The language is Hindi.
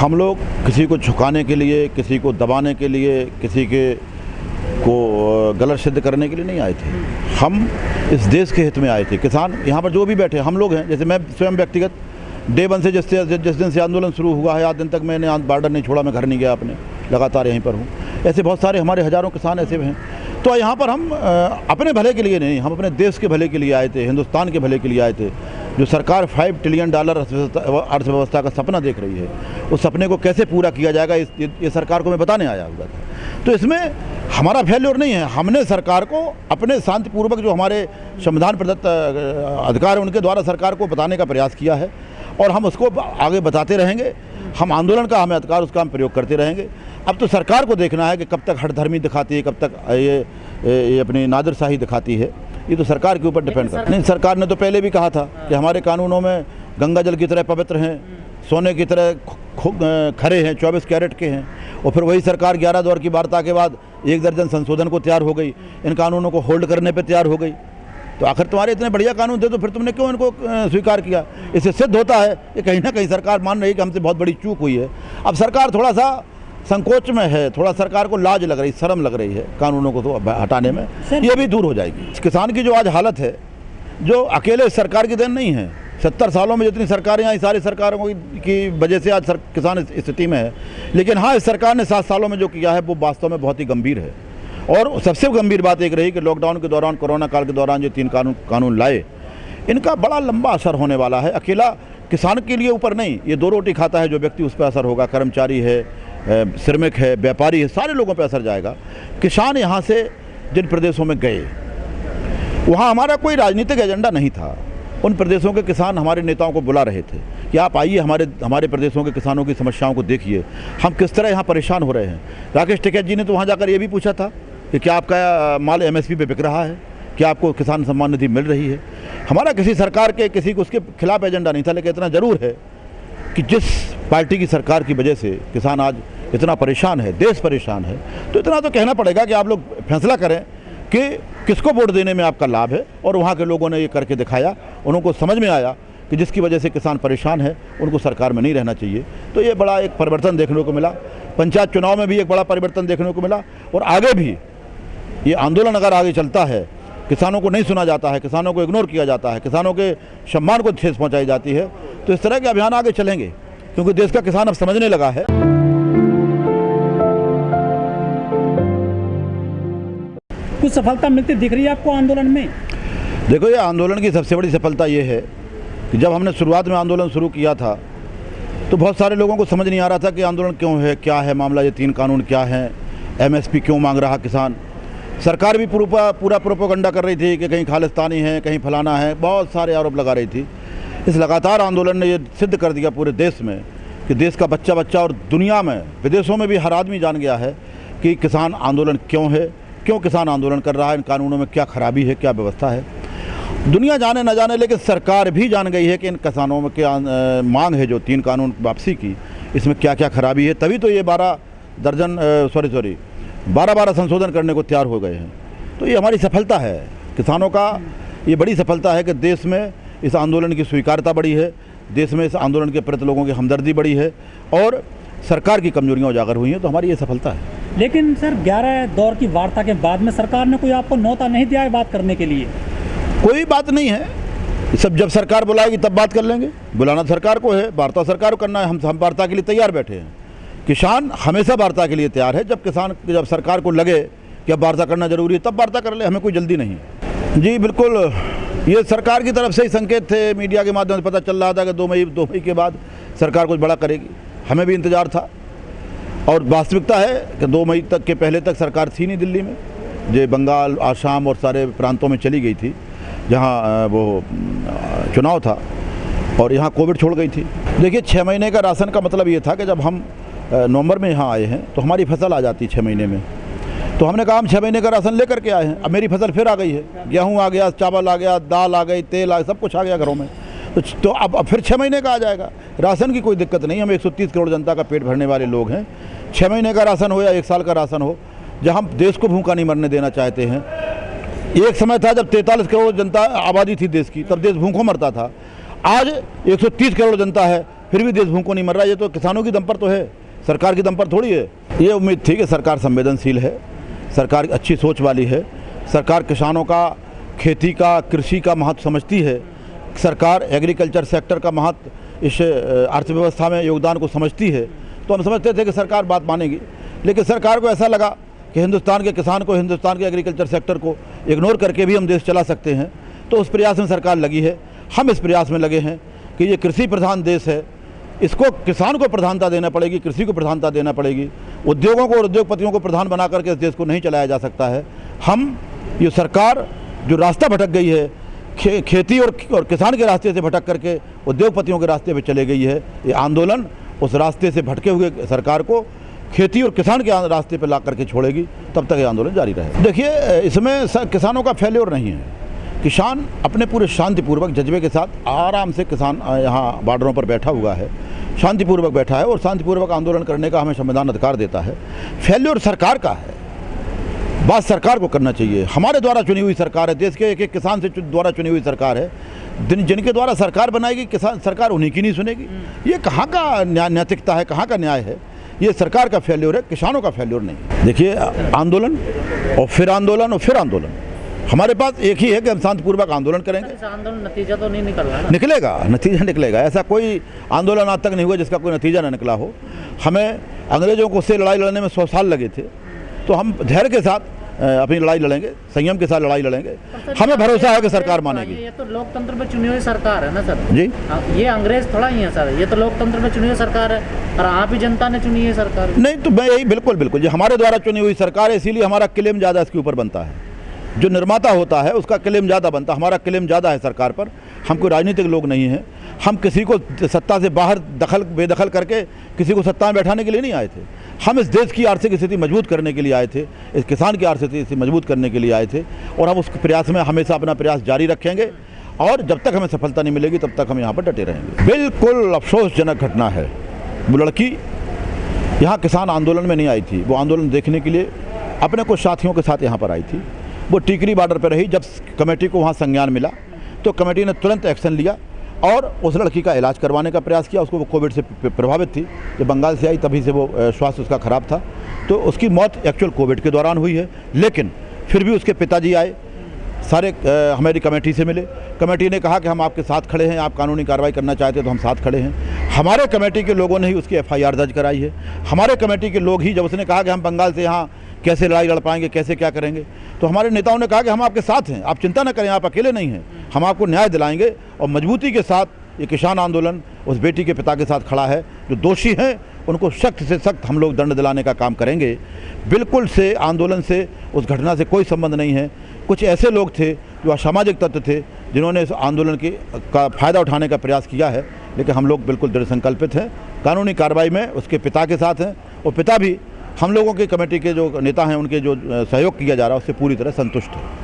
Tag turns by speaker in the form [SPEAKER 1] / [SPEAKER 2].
[SPEAKER 1] हम लोग किसी को झुकाने के लिए, किसी को दबाने के लिए, किसी के को गलत सिद्ध करने के लिए नहीं आए थे। हम इस देश के हित में आए थे। किसान यहाँ पर जो भी बैठे हम लोग हैं, जैसे मैं स्वयं व्यक्तिगत डे 1 से जिस दिन से आंदोलन शुरू हुआ है आज दिन तक मैंने बॉर्डर नहीं छोड़ा, मैं घर नहीं गया अपने, लगातार यहीं पर हूँ। ऐसे बहुत सारे हमारे हज़ारों किसान ऐसे हैं। तो यहाँ पर हम अपने भले के लिए नहीं, हम अपने देश के भले के लिए आए थे, हिंदुस्तान के भले के लिए आए थे। जो सरकार $5 ट्रिलियन अर्थव्यवस्था का सपना देख रही है, उस सपने को कैसे पूरा किया जाएगा ये सरकार को मैं बताने आया हुआ था। तो इसमें हमारा फेल्योर नहीं है, हमने सरकार को अपने शांतिपूर्वक जो हमारे संविधान प्रदत्त अधिकार है उनके द्वारा सरकार को बताने का प्रयास किया है और हम उसको आगे बताते रहेंगे। हम आंदोलन का हमें अधिकार उसका हम प्रयोग करते रहेंगे। अब तो सरकार को देखना है कि कब तक हठधर्मी दिखाती है, कब तक ये अपनी नादिरशाही दिखाती है। ये तो सरकार के ऊपर डिपेंड करता है। नहीं, सरकार ने तो पहले भी कहा था कि हमारे कानूनों में गंगा जल की तरह पवित्र हैं, सोने की तरह खरे हैं, 24 कैरेट के हैं। और फिर वही सरकार 11 दौर की वार्ता के बाद 1 दर्जन संशोधन को तैयार हो गई, इन कानूनों को होल्ड करने पर तैयार हो गई। तो आखिर तुम्हारे इतने बढ़िया कानून थे तो फिर तुमने क्यों इनको स्वीकार किया? इससे सिद्ध होता है कि कहीं ना कहीं सरकार मान रही है कि हमसे बहुत बड़ी चूक हुई है। अब सरकार थोड़ा सा संकोच में है, थोड़ा सरकार को लाज लग रही, शर्म लग रही है कानूनों को तो हटाने में। ये भी दूर हो जाएगी। किसान की जो आज हालत है, जो अकेले सरकार की देन नहीं है, 70 सालों में जितनी सरकारें आई सारी सरकारों की वजह से आज किसान इस स्थिति में है। लेकिन हाँ, इस सरकार ने 7 सालों में जो किया है वो वास्तव में बहुत ही गंभीर है। और सबसे गंभीर बात एक रही कि लॉकडाउन के दौरान, कोरोना काल के दौरान जो 3 कानून लाए, इनका बड़ा लंबा असर होने वाला है। अकेला किसान के लिए ऊपर नहीं, ये 2 रोटी खाता है जो व्यक्ति, उस पर असर होगा। कर्मचारी है, श्रमिक है, व्यापारी है, सारे लोगों पर असर जाएगा। किसान यहाँ से जिन प्रदेशों में गए, वहाँ हमारा कोई राजनीतिक एजेंडा नहीं था। उन प्रदेशों के किसान हमारे नेताओं को बुला रहे थे कि आप आइए, हमारे प्रदेशों के किसानों की समस्याओं को देखिए, हम किस तरह यहाँ परेशान हो रहे हैं। राकेश टिकैत जी ने तो वहाँ जाकर ये भी पूछा था कि क्या आपका माल MSP पे बिक रहा है, क्या आपको किसान सम्मान निधि मिल रही है। हमारा किसी सरकार के किसी को उसके खिलाफ एजेंडा नहीं था। लेकिन इतना ज़रूर है कि जिस पार्टी की सरकार की वजह से किसान आज इतना परेशान है, देश परेशान है, तो इतना तो कहना पड़ेगा कि आप लोग फैसला करें कि किसको वोट देने में आपका लाभ है। और वहाँ के लोगों ने ये करके दिखाया, उनको समझ में आया कि जिसकी वजह से किसान परेशान है उनको सरकार में नहीं रहना चाहिए। तो ये बड़ा एक परिवर्तन देखने को मिला। पंचायत चुनाव में भी एक बड़ा परिवर्तन देखने को मिला। और आगे भी ये आंदोलन अगर आगे चलता है, किसानों को नहीं सुना जाता है, किसानों को इग्नोर किया जाता है, किसानों के सम्मान को ठेस पहुँचाई जाती है, तो इस तरह के अभियान आगे चलेंगे। क्योंकि देश का किसान अब समझने लगा है।
[SPEAKER 2] कुछ सफलता मिलती दिख रही है आपको आंदोलन में?
[SPEAKER 1] देखो, ये आंदोलन की सबसे बड़ी सफलता ये है कि जब हमने शुरुआत में आंदोलन शुरू किया था तो बहुत सारे लोगों को समझ नहीं आ रहा था कि आंदोलन क्यों है, क्या है मामला, ये 3 कानून क्या है, MSP क्यों मांग रहा किसान। सरकार भी पूरा प्रोपेगेंडा कर रही थी कि कहीं खालिस्तानी है, कहीं फलाना है, बहुत सारे आरोप लगा रही थी। इस लगातार आंदोलन ने ये सिद्ध कर दिया पूरे देश में कि देश का बच्चा और दुनिया में, विदेशों में भी हर आदमी जान गया है कि किसान आंदोलन क्यों है, क्यों किसान आंदोलन कर रहा है, इन कानूनों में क्या खराबी है, क्या व्यवस्था है। दुनिया जाने न जाने, लेकिन सरकार भी जान गई है कि इन किसानों में क्या मांग है जो 3 कानून वापसी की, इसमें क्या क्या खराबी है। तभी तो ये 12 संशोधन करने को तैयार हो गए हैं। तो ये हमारी सफलता है, किसानों का ये बड़ी सफलता है कि देश में इस आंदोलन की स्वीकार्यता बढ़ी है, देश में इस आंदोलन के प्रति लोगों की हमदर्दी बढ़ी है और सरकार की कमजोरियां उजागर हुई हैं। तो हमारी ये सफलता है।
[SPEAKER 2] लेकिन सर, 11 दौर की वार्ता के बाद में सरकार ने कोई आपको न्योता नहीं दिया है बात करने के लिए?
[SPEAKER 1] कोई बात नहीं है, सब जब सरकार बुलाएगी तब बात कर लेंगे। बुलाना सरकार को है, वार्ता सरकार को करना है। हम वार्ता के लिए तैयार बैठे हैं। किसान हमेशा वार्ता के लिए तैयार है। जब सरकार को लगे कि अब वार्ता करना जरूरी है तब वार्ता कर ले, हमें कोई जल्दी नहीं। जी बिल्कुल, ये सरकार की तरफ से ही संकेत थे, मीडिया के माध्यम से पता चल रहा था कि 2 मई के बाद सरकार कुछ बड़ा करेगी। हमें भी इंतज़ार था और वास्तविकता है कि 2 मई तक के पहले तक सरकार थी नहीं दिल्ली में, जो बंगाल, आसाम और सारे प्रांतों में चली गई थी जहाँ वो चुनाव था, और यहाँ कोविड छोड़ गई थी। देखिए, 6 महीने का राशन का मतलब ये था कि जब हम नवंबर में यहाँ आए हैं तो हमारी फसल आ जाती 6 महीने में। तो हमने कहा हम 6 महीने का राशन लेकर के आए हैं। अब मेरी फसल फिर आ गई है, गेहूँ आ गया, चावल आ गया, दाल आ गई, तेल आ गया, सब कुछ आ गया घरों में। तो अब फिर 6 महीने का आ जाएगा। राशन की कोई दिक्कत नहीं, हम 130 करोड़ जनता का पेट भरने वाले लोग हैं। 6 महीने का राशन हो या 1 साल का राशन हो, जहाँ हम देश को भूखा नहीं मरने देना चाहते हैं। एक समय था जब 43 करोड़ जनता आबादी थी देश की, तब देश भूखों मरता था। आज 130 करोड़ जनता है, फिर भी देश भूखों नहीं मर रहा। ये तो किसानों की दम पर तो है, सरकार की दम पर थोड़ी है। ये उम्मीद थी कि सरकार संवेदनशील है, सरकार अच्छी सोच वाली है, सरकार किसानों का, खेती का, कृषि का महत्व समझती है, सरकार एग्रीकल्चर सेक्टर का महत्व, इस अर्थव्यवस्था में योगदान को समझती है। तो हम समझते थे कि सरकार बात मानेगी, लेकिन सरकार को ऐसा लगा कि हिंदुस्तान के किसान को, हिंदुस्तान के एग्रीकल्चर सेक्टर को इग्नोर करके भी हम देश चला सकते हैं। तो उस प्रयास में सरकार लगी है, हम इस प्रयास में लगे हैं कि ये कृषि प्रधान देश है, इसको किसान को प्रधानता देना पड़ेगी, कृषि को प्रधानता देना पड़ेगी। उद्योगों को और उद्योगपतियों को प्रधान बना करके इस देश को नहीं चलाया जा सकता है। हम ये सरकार जो रास्ता भटक गई है, खेती और किसान के रास्ते से भटक करके उद्योगपतियों के रास्ते पे चले गई है, ये आंदोलन उस रास्ते से भटके हुए सरकार को खेती और किसान के रास्ते पे ला करके छोड़ेगी, तब तक ये आंदोलन जारी रहे। देखिए, इसमें किसानों का फेल्योर नहीं है। किसान अपने पूरे शांतिपूर्वक जज्बे के साथ आराम से किसान यहाँ बॉर्डरों पर बैठा हुआ है, शांतिपूर्वक बैठा है और शांतिपूर्वक आंदोलन करने का हमें संविधान अधिकार देता है। फेल्योर सरकार का है, बात सरकार को करना चाहिए। हमारे द्वारा चुनी हुई सरकार है, देश के एक एक किसान से द्वारा चुनी हुई सरकार है। जिनके द्वारा सरकार बनाएगी किसान, सरकार उन्हीं की नहीं सुनेगी। ये कहाँ का नैतिकता है, कहाँ का न्याय है? ये सरकार का फेल्योर है, किसानों का फेल्योर नहीं। देखिए, आंदोलन और फिर आंदोलन और फिर आंदोलन, हमारे पास एक ही है कि हम शांतिपूर्वक आंदोलन करेंगे।
[SPEAKER 3] इस आंदोलन नतीजा तो नहीं निकल रहा ना?
[SPEAKER 1] निकलेगा, नतीजा निकलेगा। ऐसा कोई आंदोलन आज तक नहीं हुआ जिसका कोई नतीजा न निकला हो। हमें अंग्रेजों को से लड़ाई लड़ने में 100 साल लगे थे, तो हम धैर्य के साथ अपनी लड़ाई लड़ेंगे, संयम के साथ लड़ाई लड़ेंगे। हमें भरोसा है कि सरकार मानेगी।
[SPEAKER 3] ये तो लोकतंत्र में चुनी हुई सरकार है ना सर
[SPEAKER 1] जी।
[SPEAKER 3] ये अंग्रेज थोड़ा ही है सर, ये तो लोकतंत्र में चुनी हुई सरकार है और आप ही जनता ने चुनी है सरकार।
[SPEAKER 1] नहीं तो मैं यही बिल्कुल ये हमारे द्वारा चुनी हुई सरकार है, इसीलिए हमारा क्लेम ज़्यादा इसके ऊपर बनता है। जो निर्माता होता है उसका क्लेम ज़्यादा बनता है, हमारा क्लेम ज़्यादा है सरकार पर। हम कोई राजनीतिक लोग नहीं हैं, हम किसी को सत्ता से बाहर बेदखल करके किसी को सत्ता में बैठाने के लिए नहीं आए थे। हम इस देश की आर्थिक स्थिति मजबूत करने के लिए आए थे, इस किसान की आर्थिक स्थिति मजबूत करने के लिए आए थे, और हम उस प्रयास में हमेशा अपना प्रयास जारी रखेंगे। और जब तक हमें सफलता नहीं मिलेगी तब तक हम यहाँ पर डटे रहेंगे। बिल्कुल अफसोसजनक घटना है। वो लड़की यहाँ किसान आंदोलन में नहीं आई थी, वो आंदोलन देखने के लिए अपने कुछ साथियों के साथ यहाँ पर आई थी। वो टिकरी बॉर्डर पर रही। जब कमेटी को वहाँ संज्ञान मिला तो कमेटी ने तुरंत एक्शन लिया और उस लड़की का इलाज करवाने का प्रयास किया। उसको वो कोविड से प्रभावित थी, जब बंगाल से आई तभी से वो स्वास्थ्य उसका ख़राब था, तो उसकी मौत एक्चुअल कोविड के दौरान हुई है। लेकिन फिर भी उसके पिताजी आए, सारे हमारी कमेटी से मिले। कमेटी ने कहा कि हम आपके साथ खड़े हैं, आप कानूनी कार्रवाई करना चाहते हैं तो हम साथ खड़े हैं। हमारे कमेटी के लोगों ने ही उसकी FIR दर्ज कराई है। हमारे कमेटी के लोग ही, जब उसने कहा कि हम बंगाल से यहाँ कैसे लड़ाई लड़ पाएंगे, कैसे क्या करेंगे, तो हमारे नेताओं ने कहा कि हम आपके साथ हैं, आप चिंता न करें, आप अकेले नहीं हैं, हम आपको न्याय दिलाएंगे। और मजबूती के साथ ये किसान आंदोलन उस बेटी के पिता के साथ खड़ा है। जो दोषी हैं उनको सख्त से सख्त हम लोग दंड दिलाने का काम करेंगे। बिल्कुल से आंदोलन से, उस घटना से कोई संबंध नहीं है। कुछ ऐसे लोग थे जो असामाजिक तत्व थे जिन्होंने इस आंदोलन का फ़ायदा उठाने का प्रयास किया है, लेकिन हम लोग बिल्कुल दृढ़ संकल्पित हैं, कानूनी कार्रवाई में उसके पिता के साथ हैं। और पिता भी हम लोगों की कमेटी के जो नेता हैं उनके जो सहयोग किया जा रहा है उससे पूरी तरह संतुष्ट है।